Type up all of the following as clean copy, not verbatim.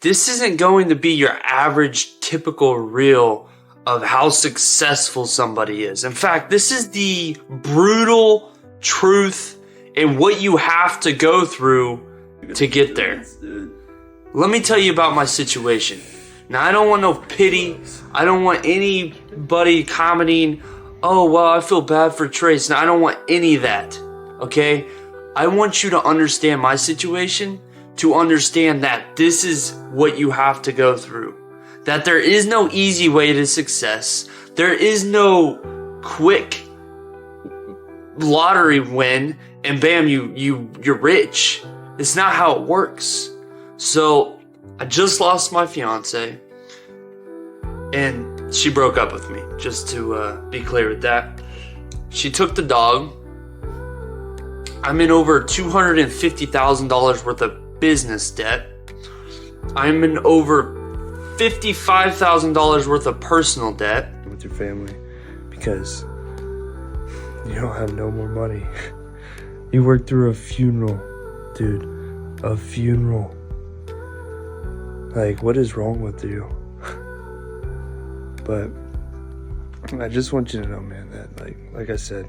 This isn't going to be your average typical reel of how successful somebody is. In fact, this is the brutal truth and what you have to go through to get there. Let me tell you about my situation. Now, I don't want no pity. I don't want anybody commenting, oh, well, I feel bad for Trace. Now, I don't want any of that, okay? I want you to understand my situation, to understand that this is what you have to go through. That there is no easy way to success. There is no quick lottery win and bam, you're rich. It's not how it works. So I just lost my fiance and she broke up with me, just to be clear with that. She took the dog. I'm in over $250,000 worth of business debt. I'm in over $55,000 worth of personal debt. With your family because you don't have no more money. You worked through a funeral, dude. A funeral. Like, what is wrong with you? But I just want you to know, man, that like I said,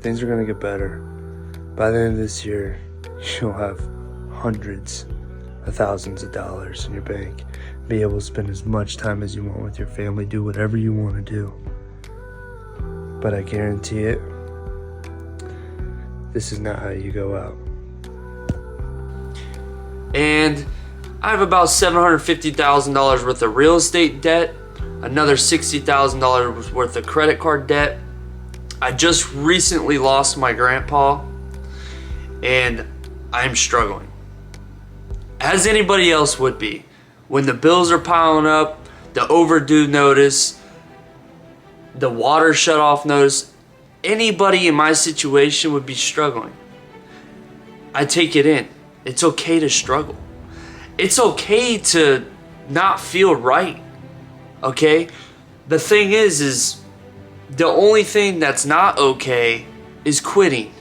things are gonna get better. By the end of this year, you'll have hundreds of thousands of dollars in your bank. Be able to spend as much time as you want with your family, do whatever you want to do. But I guarantee it, this is not how you go out. And I have about $750,000 worth of real estate debt, another $60,000 worth of credit card debt. I just recently lost my grandpa, and I'm struggling, as anybody else would be. When the bills are piling up, the overdue notice, the water shut off notice, anybody in my situation would be struggling. I take it in. It's okay to struggle. It's okay to not feel right. Okay? The thing is the only thing that's not okay is quitting.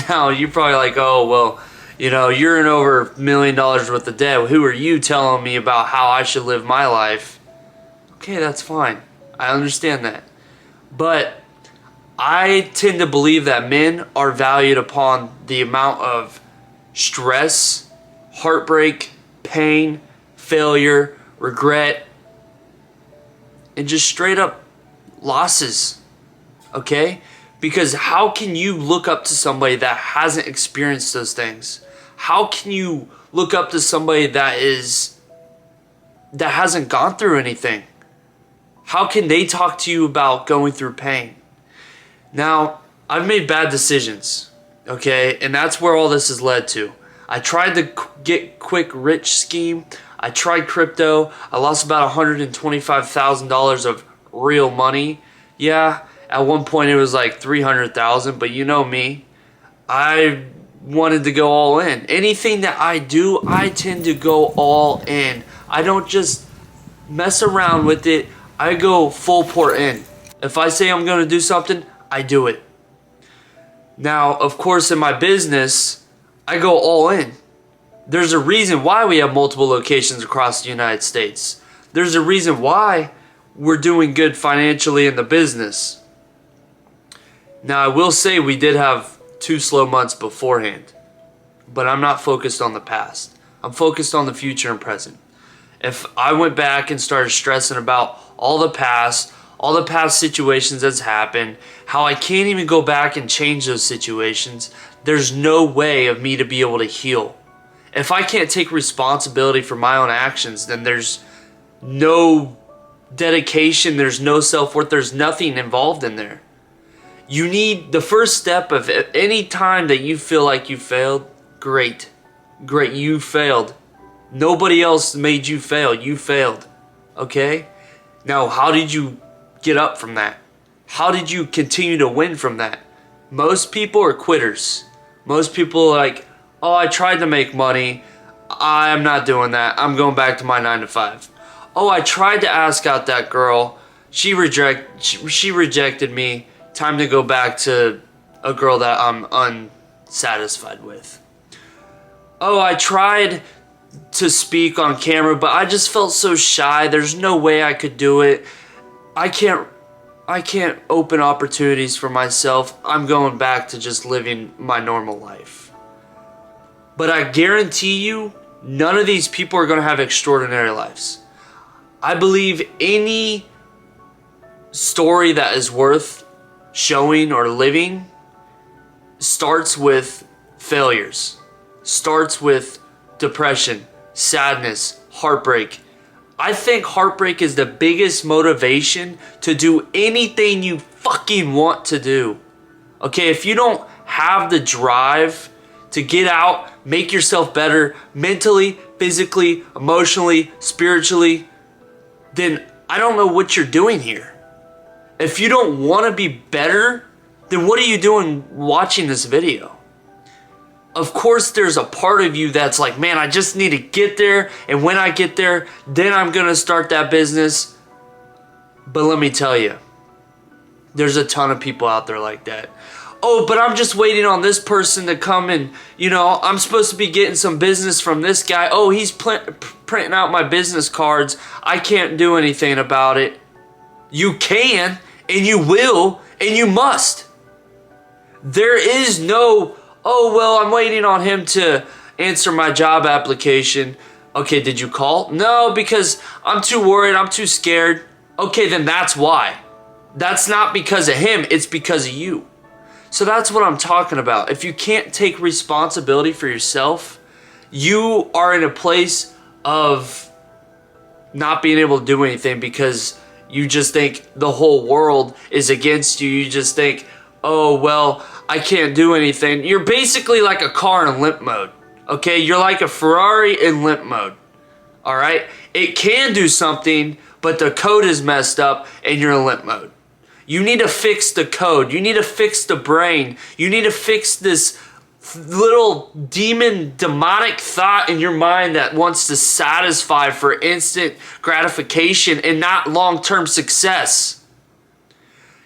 Now, you're probably like, oh, well, you know, you're in over $1 million worth of debt. Who are you telling me about how I should live my life? Okay, that's fine. I understand that. But I tend to believe that men are valued upon the amount of stress, heartbreak, pain, failure, regret, and just straight up losses. Okay? Because how can you look up to somebody that hasn't experienced those things? How can you look up to somebody that hasn't gone through anything? How can they talk to you about going through pain? Now, I've made bad decisions, okay? And that's where all this has led to. I tried the get quick rich scheme. I tried crypto. I lost about $125,000 of real money. Yeah, at one point it was like $300,000, but you know me. I wanted to go all in. Anything that I do, I tend to go all in. I don't just mess around with it. I go full port in. If I say I'm going to do something, I do it. Now, of course, in my business, I go all in. There's a reason why we have multiple locations across the United States. There's a reason why we're doing good financially in the business. Now, I will say we did have 2 slow months beforehand, but I'm not focused on the past. I'm focused on the future and present. If I went back and started stressing about all the past situations that's happened, how I can't even go back and change those situations, there's no way of me to be able to heal. If I can't take responsibility for my own actions, then there's no dedication, there's no self-worth, there's nothing involved in there. You need the first step of any time that you feel like you failed, great, you failed. Nobody else made you fail, you failed, okay? Now, how did you get up from that? How did you continue to win from that? Most people are quitters. Most people are like, oh, I tried to make money. I'm not doing that. I'm going back to my 9 to 5. Oh, I tried to ask out that girl. She rejected me. Time to go back to a girl that I'm unsatisfied with. Oh, I tried to speak on camera, but I just felt so shy. There's no way I could do it. I can't open opportunities for myself. I'm going back to just living my normal life. But I guarantee you, none of these people are going to have extraordinary lives. I believe any story that is worth showing or living starts with failures, starts with depression, sadness, heartbreak. I think heartbreak is the biggest motivation to do anything you fucking want to do. Okay, if you don't have the drive to get out, make yourself better mentally, physically, emotionally, spiritually, then I don't know what you're doing here. If you don't want to be better, then what are you doing watching this video? Of course, there's a part of you that's like, man, I just need to get there. And when I get there, then I'm going to start that business. But let me tell you, there's a ton of people out there like that. Oh, but I'm just waiting on this person to come and, I'm supposed to be getting some business from this guy. Oh, he's printing out my business cards. I can't do anything about it. You can, and you will, and you must. There is no, oh, well, I'm waiting on him to answer my job application. Okay, did you call? No, because I'm too worried. I'm too scared. Okay, then that's why. That's not because of him. It's because of you. So that's what I'm talking about. If you can't take responsibility for yourself, you are in a place of not being able to do anything because you just think the whole world is against you. You just think, oh, well, I can't do anything. You're basically like a car in limp mode, okay? You're like a Ferrari in limp mode, all right? It can do something, but the code is messed up and you're in limp mode. You need to fix the code. You need to fix the brain. You need to fix this little demonic thought in your mind that wants to satisfy for instant gratification and not long-term success.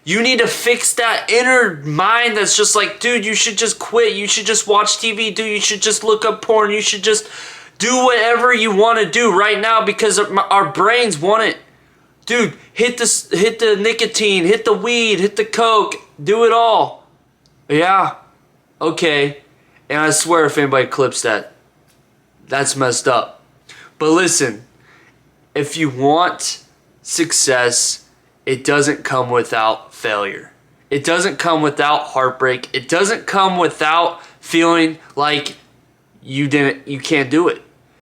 You need to fix that inner mind that's just like, dude, you should just quit. You should just watch TV. Dude, you should just look up porn. You should just do whatever you want to do right now because our brains want it. Dude, hit the nicotine, hit the weed, hit the coke, do it all. Yeah, okay. And I swear if anybody clips that, that's messed up. But listen, if you want success, it doesn't come without failure. It doesn't come without heartbreak. It doesn't come without feeling like you can't do it.